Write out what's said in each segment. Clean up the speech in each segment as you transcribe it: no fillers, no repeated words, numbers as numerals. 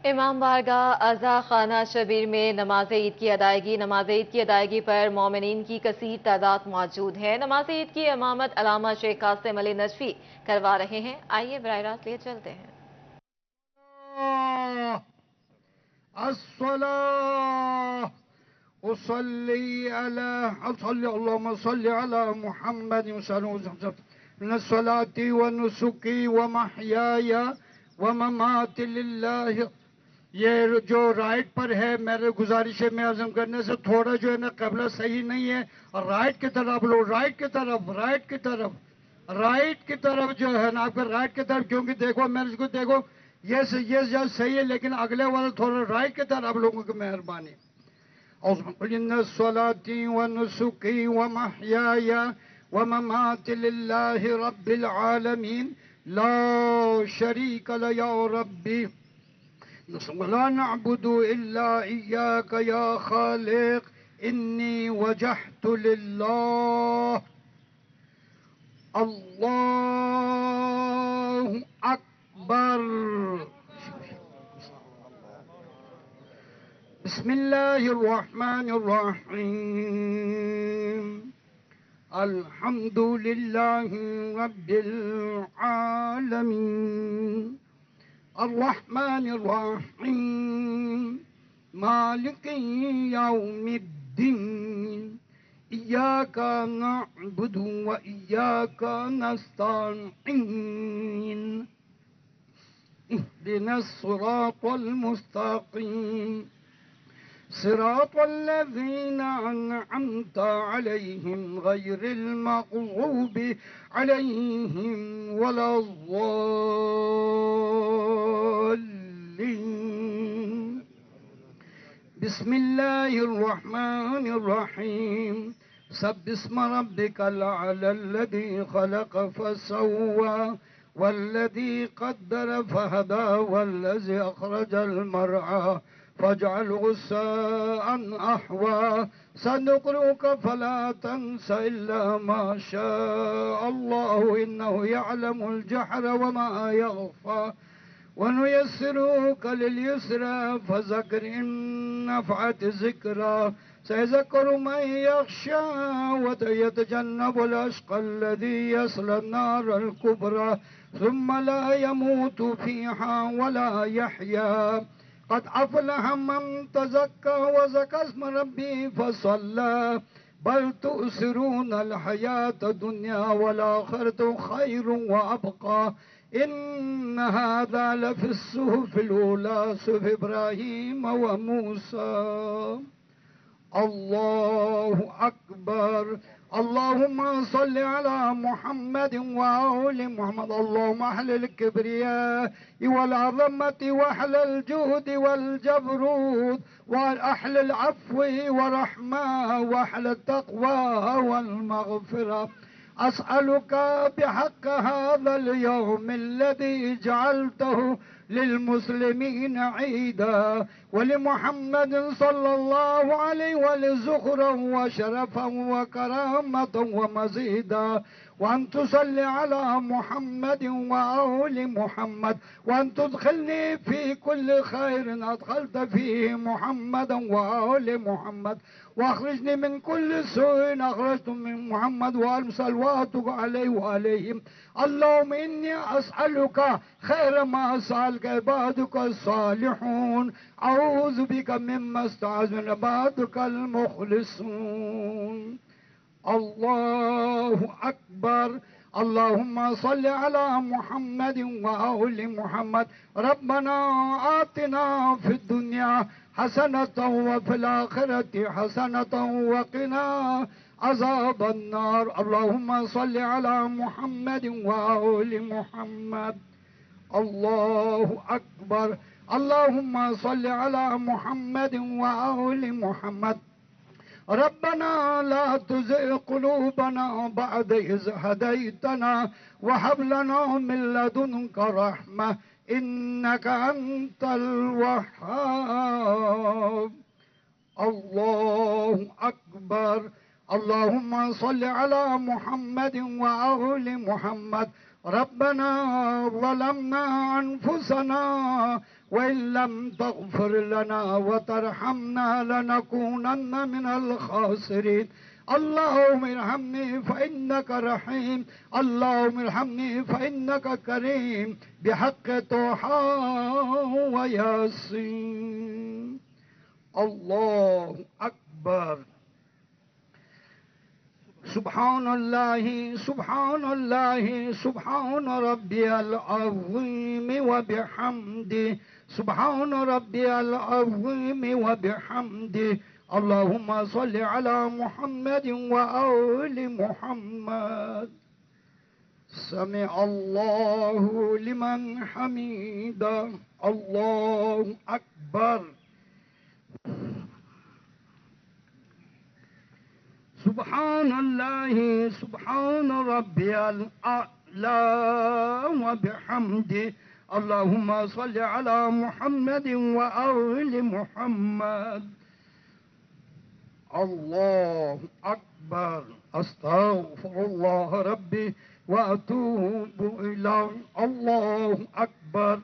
इमाम बारगाह अज़ा खाना शबीर में नमाज ईद की अदायगी पर मोमिनीन की कसीर तादाद मौजूद है। नमाज ईद की इमामत अलामा शेख कासिम अली नजफी करवा रहे हैं। आइए बराह रास्त लिए चलते हैं। ये जो राइट पर है, मेरे गुजारिश है, मैं आज़म करने से थोड़ा जो है ना कबला सही नहीं है, और राइट की तरफ लो, राइट की तरफ जो है ना, आपके राइट की तरफ, क्योंकि देखो मेरे को देखो, ये सही है, लेकिन अगले वाला थोड़ा राइट की तरफ लोगों की मेहरबानी। सलाती व नुसुकी व महयाया व ममाती लिल्लाहि रब्बिल आलमीन ला शरीक ला या रब्बी لا نعبد إلا إياك يا خالق إني وجهت لله الله أكبر بسم الله الرحمن الرحيم الحمد لله رب العالمين الرحمن الرحيم مالك يوم الدين إياك نعبد وإياك نستعين اهدنا الصراط المستقيم صراط الذين أنعمت عليهم غير المغضوب عليهم ولا الضالين بسم الله الرحمن الرحيم سبح اسم ربك الأعلى الذي خلق فسوى والذي قدر فهدى والذي أخرج المرعى فاجعل غثاء أحوى سنقرئك فلا تنس إلا ما شاء الله إنه يعلم الجهر وما يخفى ونيسرك لليسرى فذكر إن نفعت ذكرى سيذكر من يخشى ويتجنب الأشقى الذي يصلى النار الكبرى ثم لا يموت فيها ولا يحيا قد أفلح من تزكى وذكر اسم ربه فصلى بل تؤثرون الحياة الدنيا والآخرة خير وأبقى إن هذا لفي الصحف الأولى صحف إبراهيم وموسى الله أكبر اللهم صل على محمد وآل محمد اللهم أحل الكبرياء والعظمة وأحل الجود والجبروت وأحل العفو ورحمة وأحل التقوى والمغفرة أسألك بحق هذا اليوم الذي جعلته للمسلمين عيدا ولمحمد صلى الله عليه وسلم زخرا وشرفا وكرامة ومزيدا وأن تصلي على محمد وآل محمد وأن تدخلني في كل خير أدخلت فيه محمدا وآل محمد واخرجني من كل سوء أخرجت من محمد وآل صلواتك عليه وعليهم اللهم إني أسألك خير ما سألك عبادك الصالحون أعوذ بك مما استعاذ من عبادك المخلصون الله أكبر اللهم صل على محمد وآل محمد ربنا آتنا في الدنيا حسنة وفي الآخرة حسنة وقنا عذاب النار اللهم صل على محمد وآل محمد الله أكبر اللهم صل على محمد وآل محمد ربنا لا تزغ قلوبنا بعد إذ هديتنا وهب لنا من لدنك رحمة إنك أنت الوهاب الله أكبر اللهم صل على محمد وآل محمد ربنا ظلمنا أنفسنا وإن لم تغفر لنا وترحمنا لنكونن من الخاسرين. اللهم ارحمني فإنك رحيم، اللهم ارحمني فإنك كريم، بحق طه وياسين. الله أكبر. سبحان الله سبحان الله سبحان ربي العظيم وبحمده، سبحان ربي العظيم وبحمده. اللهم صل على محمد وآل محمد. سمع الله لمن حمده. الله أكبر. سبحان الله سبحان ربي الأعلى وبحمده. اللهم صل على محمد وآل محمد. الله أكبر. أستغفر الله ربي وأتوب إليه. الله أكبر.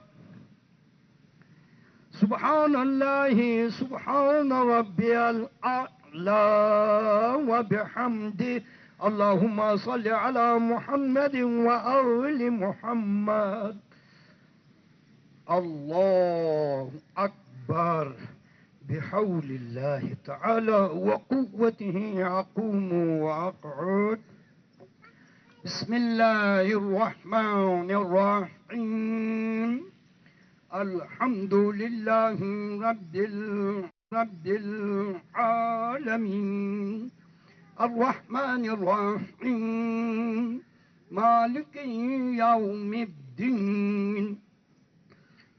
سبحان الله سبحان ربي الأعلى وبحمده. اللهم صل على محمد وآل محمد. الله أكبر. بحول الله تعالى وقوته أقوم وأقعد. بسم الله الرحمن الرحيم. الحمد لله رب العالمين، الرحمن الرحيم، مالك يوم الدين.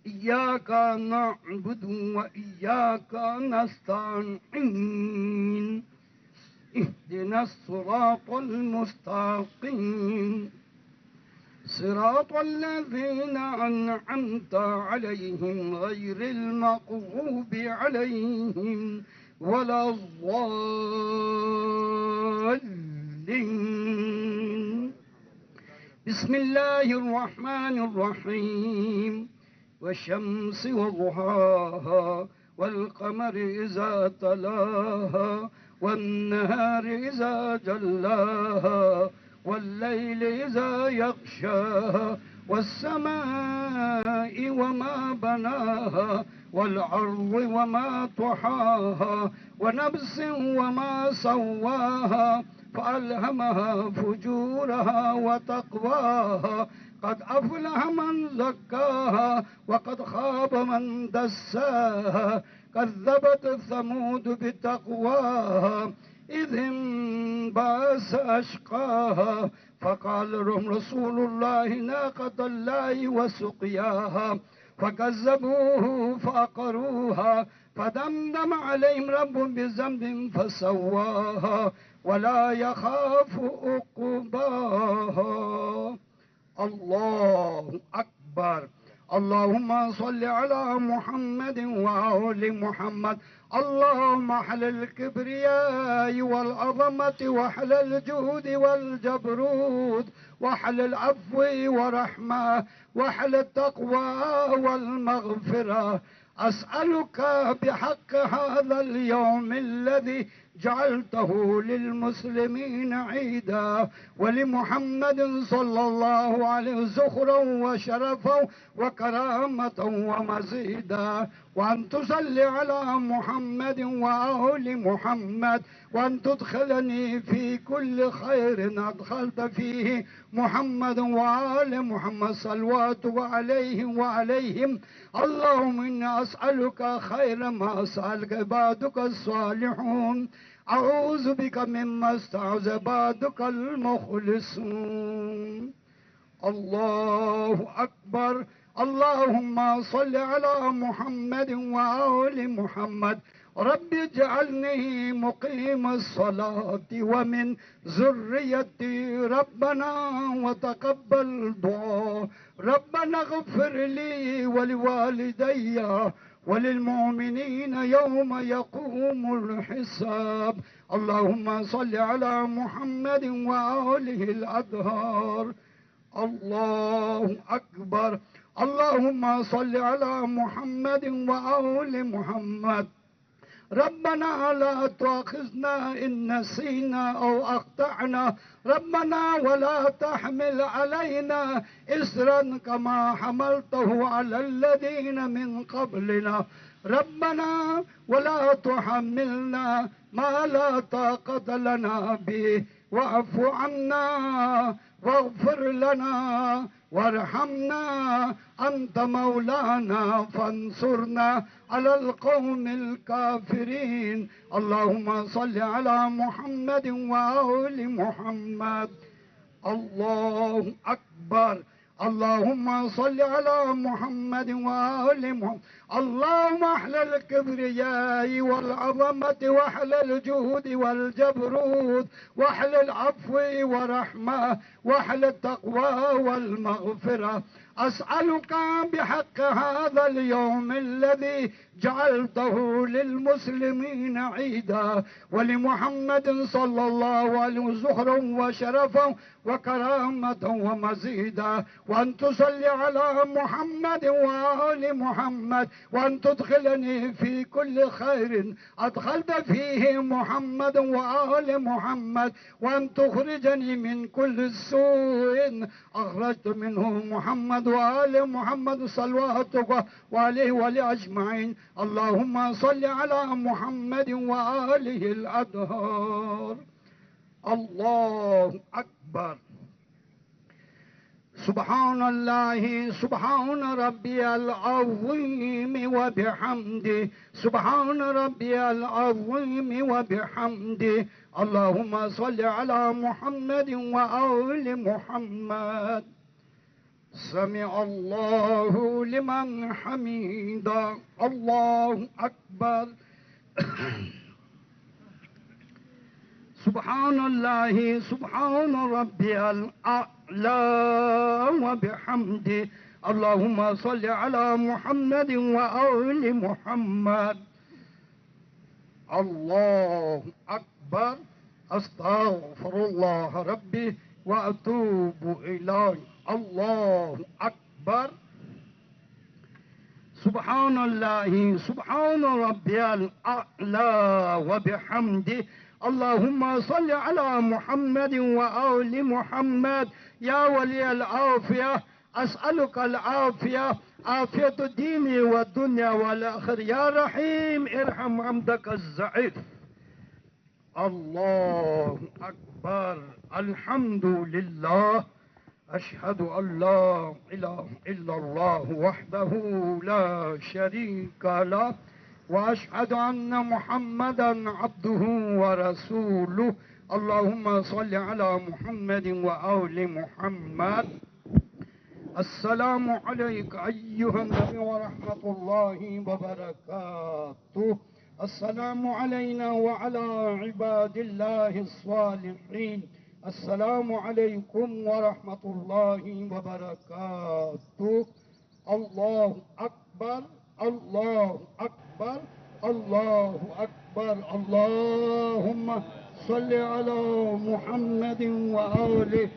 إياك نعبد وإياك نستعين. اهدنا الصراط المستقيم، صراط الذين أنعمت عليهم غير المغضوب عليهم ولا الضالين. بسم الله الرحمن الرحيم. والشمس وضحاها، والقمر إذا تلاها، والنهار إذا جلاها، والليل إذا يغشاها، والسماء وما بناها، والأرض وما طحاها، ونفس وما سواها، فألهمها فجورها وتقواها. قد أفلح من زكاها وقد خاب من دساها. كذبت ثمود بتقواها إذ انبعث أشقاها، فقال لهم رسول الله ناقة الله وسقياها، فكذبوه فعقروها، فدمدم عليهم رب بذنب فسواها، ولا يخاف عقباها. الله أكبر. اللهم صل على محمد وآل محمد. اللهم احل الكبرياء والعظمة واحل الجود والجبروت واحل العفو ورحمة واحل التقوى والمغفرة. أسألك بحق هذا اليوم الذي جعلته للمسلمين عيدا ولمحمد صلى الله عليه زخرا وشرفا وكرامة ومزيدا، وأن تصلي على محمد وآل محمد، وأن تدخلني في كل خير أدخلت فيه محمد وآل محمد صلواتك عليهم وعليهم. اللهم إني أسألك خير ما سألك عبادك الصالحون، أعوذ بك مما استعوذ عبادك المخلصون. الله أكبر. اللهم صل على محمد وآل محمد. رب اجعلني مقيم الصلاة ومن ذريتي، ربنا وتقبل دعاء. ربنا اغفر لي ولوالدي وللمؤمنين يوم يقوم الحساب. اللهم صل على محمد وآله الأطهار. الله أكبر. اللهم صل على محمد وآل محمد. ربنا لا تؤاخذنا إن نسينا أو أخطأنا، ربنا ولا تحمل علينا إصرا كما حملته على الذين من قبلنا، ربنا ولا تحملنا ما لا طاقة لنا به، واعف عنا واغفر لنا وارحمنا، أنت مولانا فانصرنا على القوم الكافرين. اللهم صل على محمد وآل محمد. الله أكبر. اللهم صل على محمد وآل محمد. اللهم احلل الكبرياء والعظمة واحلل الجهود والجبروت واحلل العفو ورحمة واحلل التقوى والمغفرة. أسألك بحق هذا اليوم الذي جعلته للمسلمين عيدا ولمحمد صلى الله عليه وسلم زهرا وشرفا وكرامة ومزيدا، وأن تصلي على محمد وآل محمد، وأن تدخلني في كل خير أدخلت فيه محمد وآل محمد، وأن تخرجني من كل سوء أخرجت منه محمد وآل محمد صلواتك وعليه وعلى أجمعين. اللهم صل على محمد وآله الأطهار. الله أكبر. سبحان الله سبحان ربي العظيم وبحمده، سبحان ربي العظيم وبحمده. اللهم صل على محمد وآل محمد. سمع الله لمن حميدا. الله أكبر. سبحان الله سبحان ربي الأعلى وبحمده. اللهم صل على محمد وآل محمد. الله أكبر. أستغفر الله ربي وأتوب إليه. الله أكبر. سبحان الله سبحان ربي الأعلى وبحمده. اللهم صل على محمد وآل محمد. يا ولي العافية أسألك العافية، عافية الدين والدنيا والآخرة. يا رحيم ارحم عبدك الضعيف. الله أكبر. الحمد لله. أشهد أن لا إله إلا الله وحده لا شريك له، وأشهد أن محمدا عبده ورسوله. اللهم صل على محمد وآل محمد. السلام عليك أيها النبي ورحمة الله وبركاته. السلام علينا وعلى عباد الله الصالحين. السلام عليكم ورحمة الله وبركاته. الله أكبر. الله أكبر. الله أكبر. اللهم صل على محمد وآله